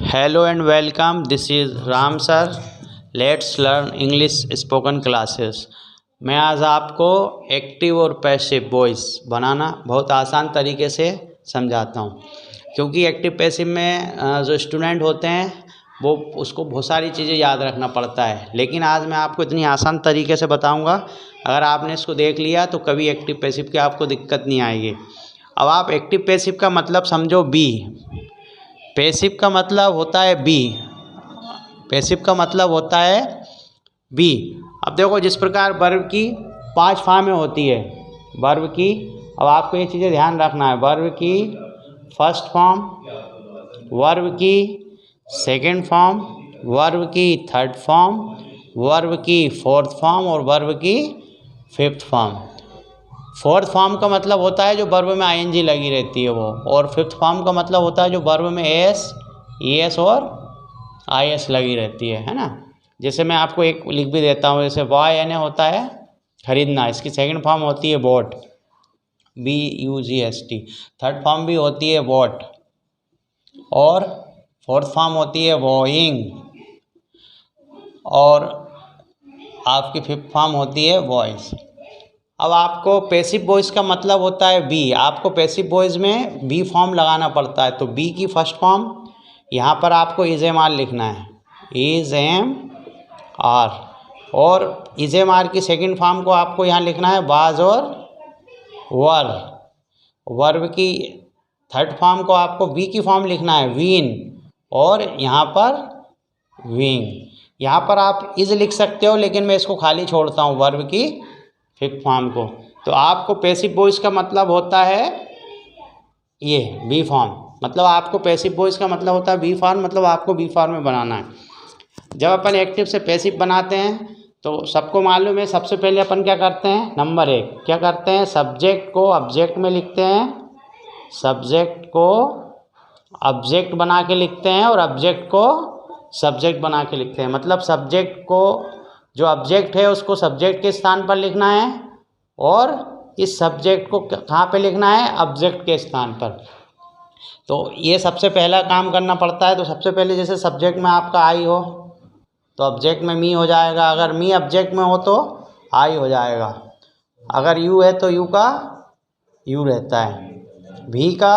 Hello and welcome, this is Ram sir. Let's learn English spoken classes. मैं आज आपको active और पैसिव वॉइस बनाना बहुत आसान तरीके से समझाता हूँ, क्योंकि एक्टिव पैसिव में जो स्टूडेंट होते हैं वो उसको बहुत सारी चीज़ें याद रखना पड़ता है, लेकिन आज मैं आपको इतनी आसान तरीके से बताऊँगा, अगर आपने इसको देख लिया तो कभी एक्टिव पैसिव की आपको दिक्कत नहीं आएगी। अब आप एक्टिव पैसिव का मतलब समझो बी, पैसिव का मतलब होता है बी, पैसिव का मतलब होता है बी। अब देखो, जिस प्रकार वर्ब की 5 फॉर्में होती है वर्ब की, अब आपको ये चीज़ें ध्यान रखना है। वर्ब की फर्स्ट फॉर्म, वर्ब की सेकंड फॉर्म, वर्ब की थर्ड फॉर्म, वर्ब की फोर्थ फॉर्म और वर्ब की फिफ्थ फॉर्म। फोर्थ फॉर्म का मतलब होता है जो वर्ब में आईएनजी लगी रहती है वो, और फिफ्थ फॉर्म का मतलब होता है जो वर्ब में एस, ईएस और आईएस लगी रहती है ना। जैसे मैं आपको एक लिख भी देता हूँ, जैसे वाई एन ए होता है खरीदना, इसकी सेकंड फॉर्म होती है बॉट, BUGST। थर्ड फॉर्म भी होती है वॉट, और फोर्थ फॉर्म होती है वॉइंग, और आपकी फिफ्थ फॉर्म होती है वॉइस। अब आपको पैसिव वॉइस का मतलब होता है बी, आपको पैसिव वॉइस में बी फॉर्म लगाना पड़ता है। तो बी की फर्स्ट फॉर्म यहाँ पर आपको इज एम आर लिखना है, इज एम आर, और इज एम आर की सेकेंड फॉर्म को आपको यहाँ लिखना है वाज और वर। वर्ब की थर्ड फॉर्म को आपको वी की फॉर्म लिखना है वीन, और यहाँ पर विंग। यहाँ पर आप इज लिख सकते हो, लेकिन मैं इसको खाली छोड़ता हूँ वर्ब की फिफ्थ फॉर्म को। तो आपको पैसिव वॉइस का मतलब होता है ये बी फॉर्म, मतलब आपको पैसिव वॉइस का मतलब होता है बी फॉर्म, मतलब आपको बी फॉर्म में बनाना है। जब अपन एक्टिव से पैसिव बनाते हैं तो सबको मालूम है, सबसे पहले अपन क्या करते हैं, नंबर 1 क्या करते हैं, सब्जेक्ट को ऑब्जेक्ट में लिखते हैं, सब्जेक्ट को ऑब्जेक्ट बना के लिखते हैं, और ऑब्जेक्ट को सब्जेक्ट बना के लिखते हैं। मतलब सब्जेक्ट को, जो ऑब्जेक्ट है उसको सब्जेक्ट के स्थान पर लिखना है, और इस सब्जेक्ट को कहाँ पे लिखना है, ऑब्जेक्ट के स्थान पर। तो ये सबसे पहला काम करना पड़ता है। तो सबसे पहले जैसे सब्जेक्ट में आपका आई हो तो ऑब्जेक्ट में मी हो जाएगा, अगर मी ऑब्जेक्ट में हो तो आई हो जाएगा, अगर यू है तो यू का यू रहता है, भी का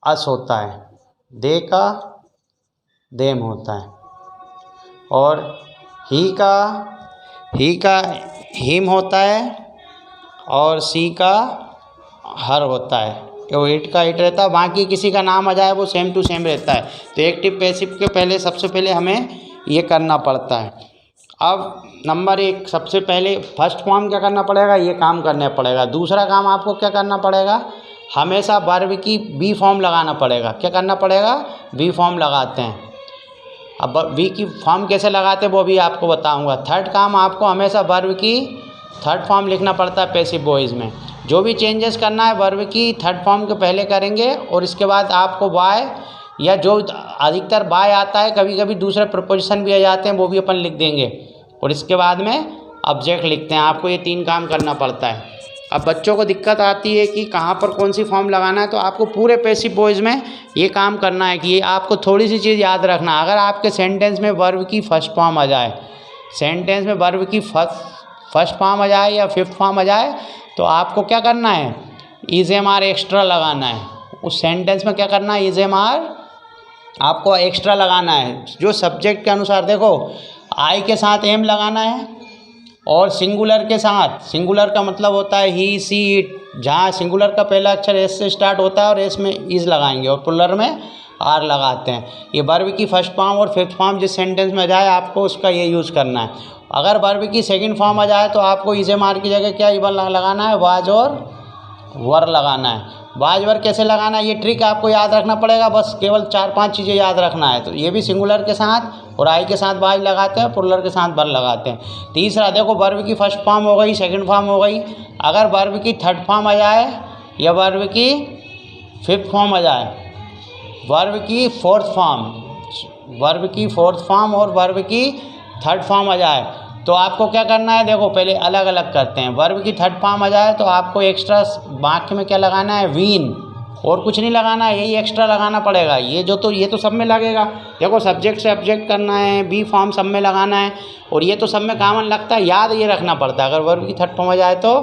अस होता है, दे का देम होता है, और ही का हिम होता है, और सी का हर होता है, तो इट का इट रहता है। बाकी किसी का नाम आ जाए वो सेम टू सेम रहता है। तो एक्टिव पैसिव के पहले सबसे पहले हमें ये करना पड़ता है। अब नंबर 1, सबसे पहले फर्स्ट फॉर्म क्या करना पड़ेगा, ये काम करना पड़ेगा। दूसरा काम आपको क्या करना पड़ेगा, हमेशा वर्ब की बी फॉर्म लगाना पड़ेगा। क्या करना पड़ेगा, बी फॉर्म लगाते हैं। अब वी की फॉर्म कैसे लगाते हैं वो भी आपको बताऊंगा। थर्ड काम, आपको हमेशा वर्ब की थर्ड फॉर्म लिखना पड़ता है पैसिव वॉइस में। जो भी चेंजेस करना है वर्ब की थर्ड फॉर्म के पहले करेंगे, और इसके बाद आपको बाय, या जो अधिकतर बाय आता है, कभी कभी दूसरे प्रपोजिशन भी आ जाते हैं, वो भी अपन लिख देंगे, और इसके बाद में ऑब्जेक्ट लिखते हैं। आपको ये 3 काम करना पड़ता है। अब बच्चों को दिक्कत आती है कि कहाँ पर कौन सी फॉर्म लगाना है, तो आपको पूरे पैसिव वॉइस में ये काम करना है कि ये आपको थोड़ी सी चीज़ याद रखना। अगर आपके सेंटेंस में वर्ब की फर्स्ट फॉर्म आ जाए, सेंटेंस में वर्ब की फर्स्ट फॉर्म आ जाए या फिफ्थ फॉर्म आ जाए, तो आपको क्या करना है, इज एम आर एक्स्ट्रा लगाना है। उस सेंटेंस में क्या करना है, इज एम आर आपको एक्स्ट्रा लगाना है, जो सब्जेक्ट के अनुसार। देखो, आई के साथ एम लगाना है, और सिंगुलर के साथ, सिंगुलर का मतलब होता है ही, सी, इट, जहाँ सिंगुलर का पहला अक्षर एस से स्टार्ट होता है और एस में इज लगाएंगे, और प्लुरल में आर लगाते हैं। ये वर्ब की फर्स्ट फॉर्म और फिफ्थ फॉर्म जिस सेंटेंस में आ जाए आपको उसका ये यूज़ करना है। अगर वर्ब की सेकंड फॉर्म आ जाए तो आपको इज एम आर की जगह क्या लगाना है, वाज और वर लगाना है। वाज वर कैसे लगाना है, ये ट्रिक आपको याद रखना पड़ेगा। बस केवल 4-5 चीज़ें याद रखना है। तो ये भी सिंगुलर के साथ और आई के साथ वाज लगाते हैं, प्लुरल के साथ वर लगाते हैं। तीसरा, देखो, वर्ब की फर्स्ट फॉर्म हो गई, सेकंड फॉर्म हो गई, अगर वर्ब की थर्ड फॉर्म आ जाए या वर्ब की फिफ्थ फॉर्म आ जाए, वर्ब की फोर्थ फॉर्म, वर्ब की फोर्थ फॉर्म और वर्ब की थर्ड फॉर्म आ जाए, तो आपको क्या करना है, देखो पहले अलग अलग करते हैं। वर्ब की थर्ड फॉर्म आ जाए तो आपको एक्स्ट्रा वाक्य में क्या लगाना है, वीन, और कुछ नहीं लगाना है, यही एक्स्ट्रा लगाना पड़ेगा। ये तो सब में लगेगा। देखो सब्जेक्ट से ऑब्जेक्ट करना है, बी फॉर्म सब में लगाना है, और ये तो सब में कॉमन लगता है, याद ये रखना पड़ता है। अगर वर्ब की थर्ड फॉर्म आ जाए तो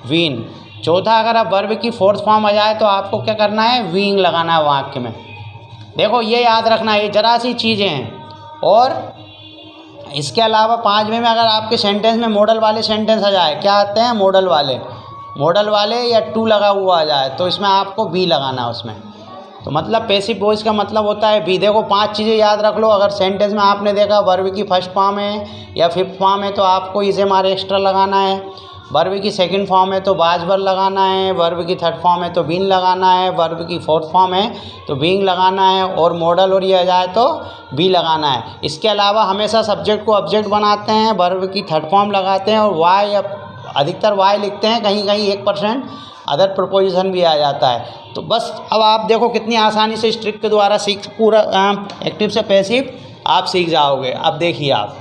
वीन। चौथा, अगर अब वर्ब की फोर्थ फॉर्म आ जाए तो आपको क्या करना है, वीइंग लगाना है वाक्य में। देखो ये याद रखना है, ये जरा सी चीज़ें हैं। और इसके अलावा 5वें में अगर आपके सेंटेंस में मॉडल वाले सेंटेंस आ जाए, क्या आते हैं मॉडल वाले या टू लगा हुआ आ जाए, तो इसमें आपको बी लगाना है उसमें। तो मतलब पैसिव वॉइस का मतलब होता है बी। देखो 5 चीज़ें याद रख लो। अगर सेंटेंस में आपने देखा वर्ब की फर्स्ट फॉर्म है या फिफ्थ फॉर्म है तो आपको इसे मारे एक्स्ट्रा लगाना है। वर्ब की सेकंड फॉर्म है तो बाज वर लगाना है। वर्ब की थर्ड फॉर्म है तो बीन लगाना है। वर्ब की फोर्थ फॉर्म है तो बीइंग लगाना है। और मॉडल और ये आ जाए तो बी लगाना है। इसके अलावा हमेशा सब्जेक्ट को ऑब्जेक्ट बनाते हैं, वर्ब की थर्ड फॉर्म लगाते हैं, और वाई अधिकतर वाई लिखते हैं, कहीं कहीं 1% अदर प्रपोजिशन भी आ जाता है। तो बस अब आप देखो कितनी आसानी से इस ट्रिक के द्वारा पूरा एक्टिव से पैसिव आप सीख जाओगे। अब देखिए आप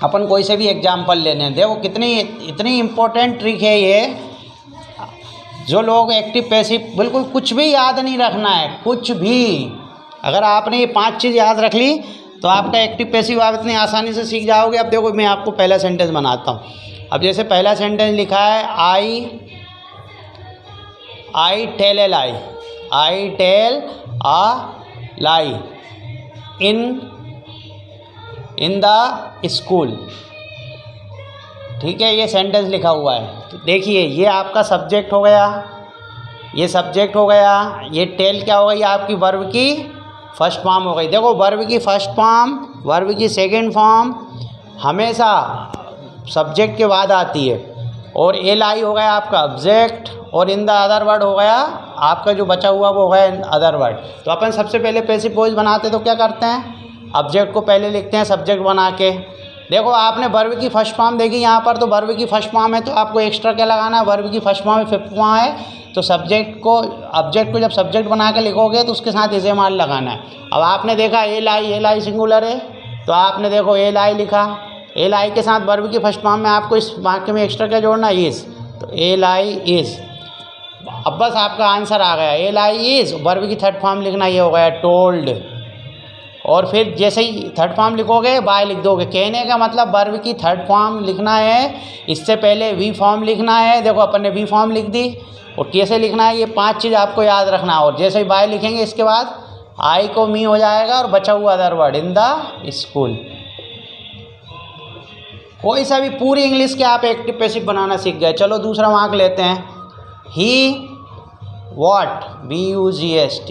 अपन कोई से भी एग्जाम्पल लेने हैं। देखो इतनी इम्पोर्टेंट ट्रिक है ये। जो लोग एक्टिव पैसिव बिल्कुल कुछ भी याद नहीं रखना है, कुछ भी। अगर आपने ये 5 चीज़ याद रख ली तो आपका एक्टिव पैसिव आप इतनी आसानी से सीख जाओगे। अब देखो मैं आपको पहला सेंटेंस बनाता हूँ। अब जैसे पहला सेंटेंस लिखा है I tell a lie. I tell a lie in the school. ठीक है, ये सेंटेंस लिखा हुआ है। तो देखिए ये आपका सब्जेक्ट हो गया, ये सब्जेक्ट हो गया, ये टेल क्या हो गई, आपकी वर्ब की फर्स्ट फॉर्म हो गई। देखो वर्ब की फर्स्ट फॉर्म, वर्ब की सेकंड फॉर्म हमेशा सब्जेक्ट के बाद आती है। और एल आई हो गया आपका ऑब्जेक्ट, और इन द अदर वर्ड हो गया आपका जो बचा हुआ वो हो गया अदर वर्ड। तो अपन सबसे पहले पैसिव वॉइस बनाते तो क्या करते हैं, ऑब्जेक्ट को पहले लिखते हैं सब्जेक्ट बना के। देखो आपने वर्ब की फर्स्ट फॉर्म देखी यहाँ पर, तो वर्ब की फर्स्ट फॉर्म है तो आपको एक्स्ट्रा क्या लगाना है, वर्ब की फर्स्ट फॉर्म है फिफ्थ फॉर्म है तो सब्जेक्ट को ऑब्जेक्ट को जब सब्जेक्ट बना के लिखोगे तो उसके साथ इसे माल लगाना है। अब आपने देखा एल आई सिंगुलर है तो आपने देखो एल आई लिखा, एल आई के साथ वर्ब की फर्स्ट फॉर्म में आपको इस वाक्य में एक्स्ट्रा क्या जोड़ना, इज़। तो एल आई इज़। अब बस आपका आंसर आ गया, एल आई इज़। वर्ब की थर्ड फॉर्म लिखना ये हो गया टोल्ड। और फिर जैसे ही थर्ड फॉर्म लिखोगे बाय लिख दोगे। कहने का मतलब वर्ब की थर्ड फॉर्म लिखना है, इससे पहले वी फॉर्म लिखना है। देखो अपन ने वी फॉर्म लिख दी, और कैसे लिखना है ये 5 चीज़ आपको याद रखना है। और जैसे ही बाय लिखेंगे इसके बाद आई को मी हो जाएगा और बचा हुआ other word in the school. कोई सा भी पूरी इंग्लिश के आप एक्टिव पैसिव बनाना सीख गए। चलो दूसरा मार्क लेते हैं। He what, BUGST,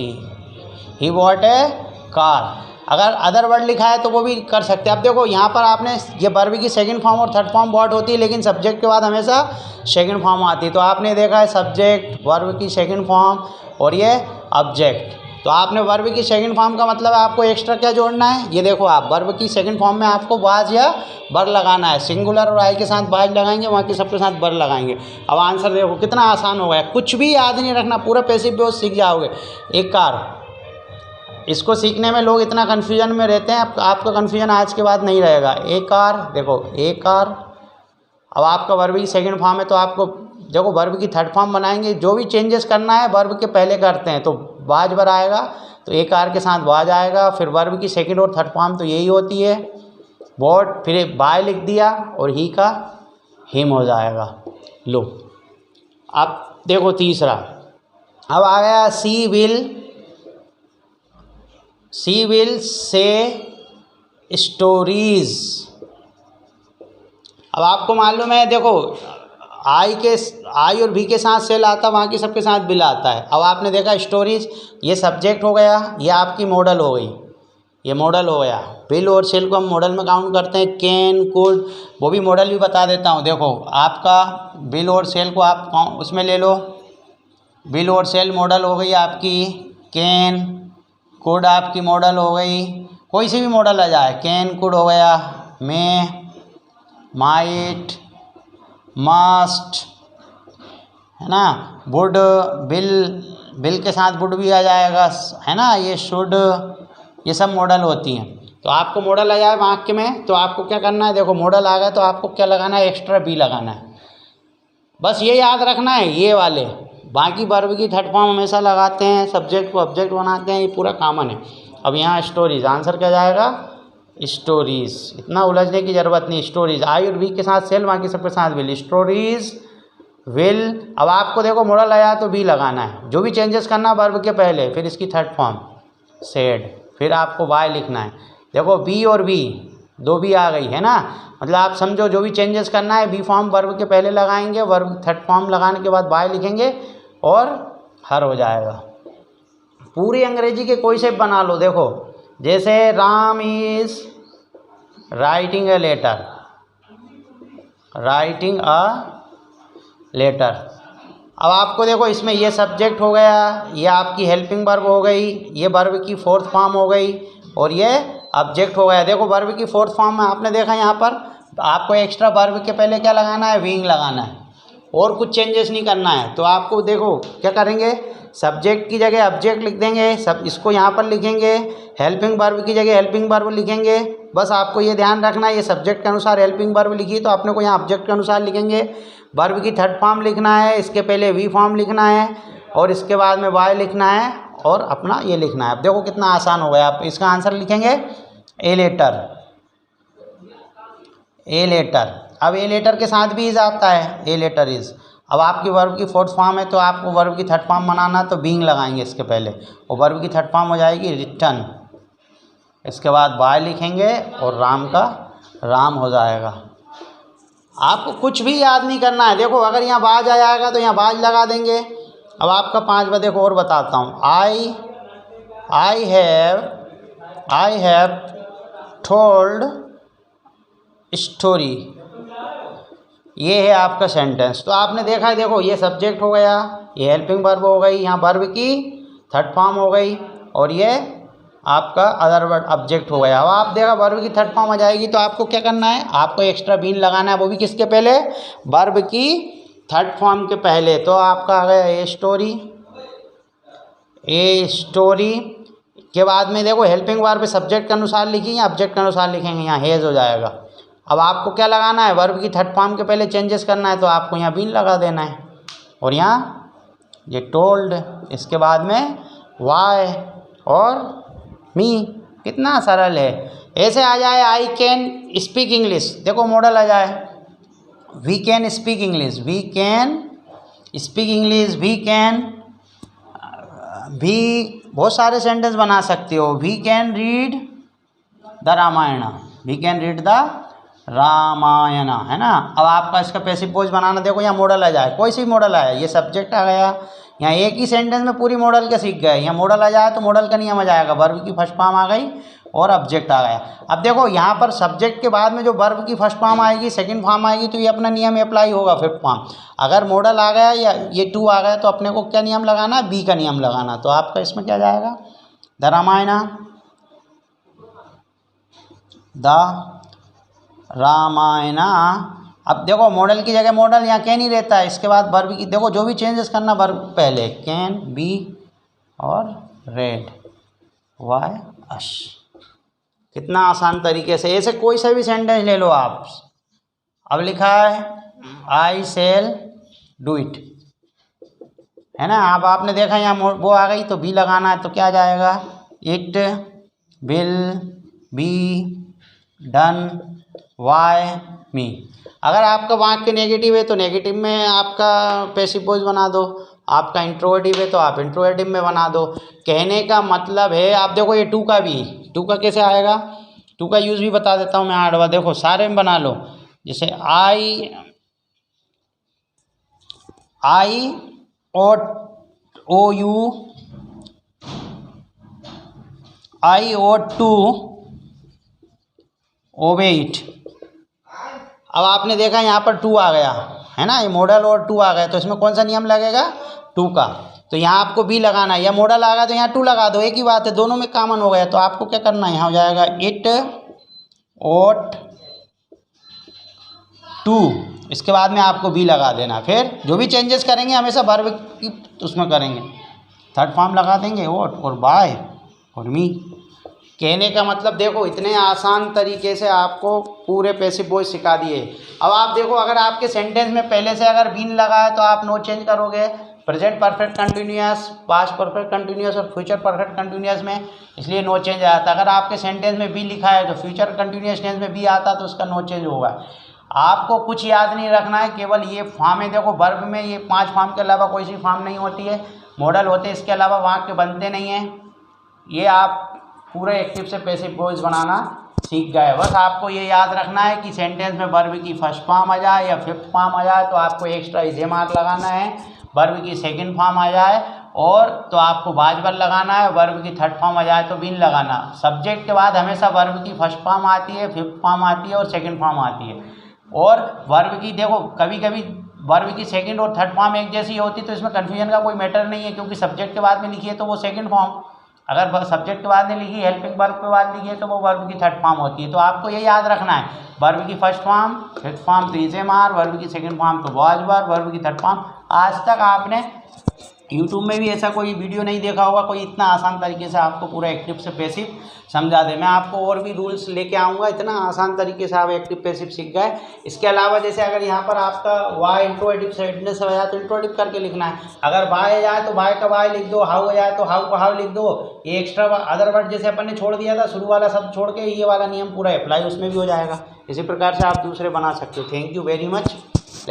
he what a car. अगर अदर वर्ड लिखा है तो वो भी कर सकते हैं। अब देखो यहाँ पर आपने ये वर्ब की सेकंड फॉर्म और थर्ड फॉर्म वॉट होती है, लेकिन सब्जेक्ट के बाद हमेशा सेकंड फॉर्म आती है। तो आपने देखा है सब्जेक्ट, वर्ब की सेकंड फॉर्म और ये ऑब्जेक्ट। तो आपने वर्ब की सेकंड फॉर्म का मतलब है आपको एक्स्ट्रा क्या जोड़ना है, ये देखो आप वर्ब की सेकंड फॉर्म में आपको बाज या बर लगाना है। सिंगुलर और आई के साथ बाज लगाएंगे, बाकी सबके साथ बर लगाएंगे। अब आंसर देखो कितना आसान हो गया, कुछ भी याद नहीं रखना, पूरा पैसिव वॉइस सीख जाओगे। एक कार, इसको सीखने में लोग इतना कन्फ्यूजन में रहते हैं, आपका कन्फ्यूजन आज के बाद नहीं रहेगा। एक कार, देखो एक कार। अब आपका वर्ब की सेकंड फॉर्म है तो आपको देखो वर्ब की थर्ड फॉर्म बनाएंगे, जो भी चेंजेस करना है वर्ब के पहले करते हैं। तो बाज बर आएगा तो एक कार के साथ बाज आएगा। फिर वर्ब की सेकंड और थर्ड फॉर्म तो यही होती है वॉट, फिर बाय लिख दिया और ही का हिम हो जाएगा। लो अब देखो तीसरा, अब आ गया सी विल से स्टोरीज। अब आपको मालूम है देखो आई और भी के साथ सेल आता, वहाँ की सबके साथ बिल आता है। अब आपने देखा स्टोरीज, ये सब्जेक्ट हो गया, ये आपकी मॉडल हो गई, ये मॉडल हो गया। बिल और सेल को हम मॉडल में काउंट करते हैं। कैन, कुड, वो भी मॉडल भी बता देता हूँ। देखो आपका बिल और सेल को आप उसमें ले लो, बिल और सेल मॉडल हो गई आपकी। कैन, कुड आपकी मॉडल हो गई, कोई सी भी मॉडल आ जाए। कैन, कुड हो गया। मे, माइट, मस्ट, है ना। वुड, बिल के साथ वुड भी आ जाएगा, है ना। ये शुड, ये सब मॉडल होती हैं। तो आपको मॉडल आ जाए वाक्य में तो आपको क्या करना है, देखो मॉडल आ गया तो आपको क्या लगाना है, एक्स्ट्रा बी लगाना है। बस ये याद रखना है, ये वाले बाकी वर्ब की थर्ड फॉर्म हमेशा लगाते हैं, सब्जेक्ट को ऑब्जेक्ट बनाते हैं, ये पूरा कॉमन है। अब यहाँ स्टोरीज, आंसर क्या जाएगा स्टोरीज, इतना उलझने की ज़रूरत नहीं। स्टोरीज आई और वी के साथ सेल, बाकी सबके साथ विल, स्टोरीज विल। अब आपको देखो मॉडल आया तो बी लगाना है, जो भी चेंजेस करना वर्ब के पहले, फिर इसकी थर्ड फॉर्म सेड, फिर आपको वाई लिखना है। देखो बी और बी, दो बी आ गई है ना, मतलब आप समझो जो भी चेंजेस करना है बी फॉर्म वर्ब के पहले लगाएंगे, वर्ब थर्ड फॉर्म लगाने के बाद वाई लिखेंगे और हर हो जाएगा। पूरी अंग्रेजी के कोई से बना लो, देखो जैसे Ram is writing a letter, writing a letter. अब आपको देखो इसमें ये सब्जेक्ट हो गया, ये आपकी हेल्पिंग वर्ब हो गई, ये वर्ब की फोर्थ फॉर्म हो गई और ये ऑब्जेक्ट हो गया। देखो वर्ब की फोर्थ फॉर्म में आपने देखा यहाँ पर आपको एक्स्ट्रा वर्ब के पहले क्या लगाना है, बीइंग लगाना है, और कुछ चेंजेस नहीं करना है। तो आपको देखो क्या करेंगे, सब्जेक्ट की जगह ऑब्जेक्ट लिख देंगे, सब इसको यहाँ पर लिखेंगे, हेल्पिंग वर्ब की जगह हेल्पिंग वर्ब लिखेंगे। बस आपको ये ध्यान रखना है, ये सब्जेक्ट के अनुसार हेल्पिंग वर्ब लिखी तो अपने को यहाँ ऑब्जेक्ट के अनुसार लिखेंगे। वर्ब की थर्ड फॉर्म लिखना है, इसके पहले वी फॉर्म लिखना है और इसके बाद में वाई लिखना है और अपना ये लिखना है। अब देखो कितना आसान हो गया। आप इसका आंसर लिखेंगे ए लेटर, ए लेटर। अब ए लेटर के साथ भी इज आता है, ए लेटर इज। अब आपकी वर्ब की फोर्थ फॉर्म है तो आपको वर्ब की थर्ड फॉर्म बनाना, तो बीइंग लगाएंगे इसके पहले और वर्ब की थर्ड फॉर्म हो जाएगी रिटर्न, इसके बाद वाई लिखेंगे और राम का राम हो जाएगा। आपको कुछ भी याद नहीं करना है। देखो अगर यहाँ बाज आ जाएगा तो यहाँ बाज लगा देंगे। अब आपका 5 बार देखो और बताता हूँ, आई हैव टोल्ड स्टोरी, ये है आपका सेंटेंस। तो आपने देखा है, देखो ये सब्जेक्ट हो गया, ये हेल्पिंग वर्ब हो गई, यहाँ वर्ब की थर्ड फॉर्म हो गई और ये आपका अदर वर्ड ऑब्जेक्ट हो गया। अब आप देखा वर्ब की थर्ड फॉर्म आ जाएगी तो आपको क्या करना है, आपको एक्स्ट्रा बीन लगाना है, वो भी किसके पहले, वर्ब की थर्ड फॉर्म के पहले। तो आपका आ गया ए स्टोरी, ए स्टोरी के बाद में देखो हेल्पिंग वर्ब सब्जेक्ट के अनुसार लिखी या ऑब्जेक्ट के अनुसार लिखेंगे, यहाँ हेज हो जाएगा। अब आपको क्या लगाना है, वर्ब की थर्ड फॉर्म के पहले चेंजेस करना है तो आपको यहाँ बीन लगा देना है और यहाँ ये टोल्ड, इसके बाद में वाई और मी, कितना सरल है। ऐसे आ जाए आई कैन स्पीक इंग्लिश, देखो मॉडल आ जाए we can speak English, we can speak English, we can भी बहुत सारे सेंटेंस बना सकते हो। We can read the Ramayana, we can read the Ramayana, है ना। अब आपका इसका पैसिव वॉइस बनाना, देखो यहाँ मॉडल आ जाए, कोई सी मॉडल आया, ये सब्जेक्ट आ गया, यहाँ एक ही सेंटेंस में पूरी मॉडल के सीख गए। यहाँ मॉडल आ जाए तो मॉडल का नियम आ जाएगा, वर्ब की फर्स्ट फॉर्म आ गई और ऑब्जेक्ट आ गया। अब देखो यहाँ पर सब्जेक्ट के बाद में जो वर्ब की फर्स्ट फॉर्म आएगी, सेकंड फॉर्म आएगी, तो ये अपना नियम अप्लाई होगा फिफ्थ फॉर्म। अगर मॉडल आ गया या ये टू आ गया तो अपने को क्या नियम लगाना, बी का नियम लगाना। तो आपका इसमें क्या जाएगा, द रामायण, द रामायण। अब देखो मॉडल की जगह मॉडल यहाँ कैन ही रहता है, इसके बाद वर्ब की देखो जो भी चेंजेस करना वर्ब पहले, कैन बी और रेड वाई अश, कितना आसान तरीके से। ऐसे कोई सा भी सेंटेंस ले लो आप। अब लिखा है आई सेल डू इट, है ना। अब आपने देखा यहाँ वो आ गई तो बी लगाना है, तो क्या जाएगा, it will be done why me. अगर आपका वाक्य नेगेटिव है तो नेगेटिव में आपका पैसिव वॉइस बना दो, आपका इंट्रोगेटिव है तो आप इंट्रोगेटिव में बना दो। कहने का मतलब है, आप देखो ये टू का भी, टू का कैसे आएगा, टू का यूज़ भी बता देता हूँ मैं 8 बार, देखो सारे में बना लो। जैसे आई ought to obey it। अब आपने देखा यहाँ पर टू आ गया, है ना, ये मॉडल और टू आ गया, तो इसमें कौन सा नियम लगेगा, टू का। तो यहाँ आपको बी लगाना है, या मॉडल आ गया तो यहाँ टू लगा दो, एक ही बात है, दोनों में कॉमन हो गया। तो आपको क्या करना है, यहाँ हो जाएगा इट ought to, इसके बाद में आपको बी लगा देना। फिर जो भी चेंजेस करेंगे हमेशा वर्ब की उसमें करेंगे, थर्ड फॉर्म लगा देंगे ought और बाय और मी। कहने का मतलब देखो इतने आसान तरीके से आपको पूरे पैसिव वॉइस सिखा दिए। अब आप देखो अगर आपके सेंटेंस में पहले से अगर बीन लगा है तो आप नो चेंज करोगे, present perfect continuous, past perfect continuous और फ्यूचर परफेक्ट कंटिन्यूअस में इसलिए नो चेंज आया था। अगर आपके सेंटेंस में बी लिखा है तो फ्यूचर कंटिन्यूअस टेंस में बी आता तो उसका नो चेंज होगा। आपको कुछ याद नहीं रखना है, केवल ये फॉर्म है। देखो वर्ब में ये 5 फॉर्म के अलावा कोई सी फॉर्म नहीं होती है, मॉडल होते हैं, इसके अलावा वाक्य बनते नहीं हैं। ये आप पूरे एक्टिव से पैसिव वॉइस बनाना सीख गए। बस आपको ये याद रखना है कि सेंटेंस में वर्ब की फर्स्ट फॉर्म आ जाए या फिफ्थ फॉर्म आ जाए तो आपको एक्स्ट्रा इजे मार्क लगाना है, वर्ब की सेकंड फॉर्म आ जाए और तो आपको बाजबर लगाना है, वर्ब की थर्ड फॉर्म आ जाए तो बीन लगाना। सब्जेक्ट के बाद हमेशा वर्ब की फर्स्ट फॉर्म आती है, फिफ्थ फॉर्म आती है और सेकंड फॉर्म आती है। और वर्ब की देखो कभी कभी वर्ब की सेकंड और थर्ड फॉर्म एक जैसी होती है तो इसमें कन्फ्यूजन का कोई मैटर नहीं है, क्योंकि सब्जेक्ट के बाद में लिखी है तो वो सेकंड फॉर्म, अगर सब्जेक्ट के बाद में लिखी हेल्पिंग वर्ब के बाद लिखी है तो वो वर्ब की थर्ड फॉर्म होती है। तो आपको ये याद रखना है, वर्ब की फर्स्ट फॉर्म, फिफ्थ फॉर्म तो इजे मार, वर्ब की सेकंड फॉर्म तो वॉज वर्ब, वर्ब की थर्ड फॉर्म। आज तक आपने यूट्यूब में भी ऐसा कोई वीडियो नहीं देखा होगा कोई इतना आसान तरीके से आपको पूरा एक्टिव से पैसिव समझा दे। मैं आपको और भी रूल्स लेके आऊँगा, इतना आसान तरीके से आप एक्टिव पैसिव सीख गए। इसके अलावा जैसे अगर यहाँ पर आपका वाई इंट्रोएटिव सेंटेंस हो जाए तो इंट्रोएटिव करके लिखना है, अगर बाय आ जाए तो बाय का बाय लिख दो, हाउ आ जाए तो हाउ का हाउ लिख दो। ये एक्स्ट्रा अदर वर्ड जैसे अपन ने छोड़ दिया था, शुरू वाला शब्द छोड़ के ये वाला नियम पूरा अप्लाई उसमें भी हो जाएगा। इसी प्रकार से आप दूसरे बना सकते हो। Thank you very much.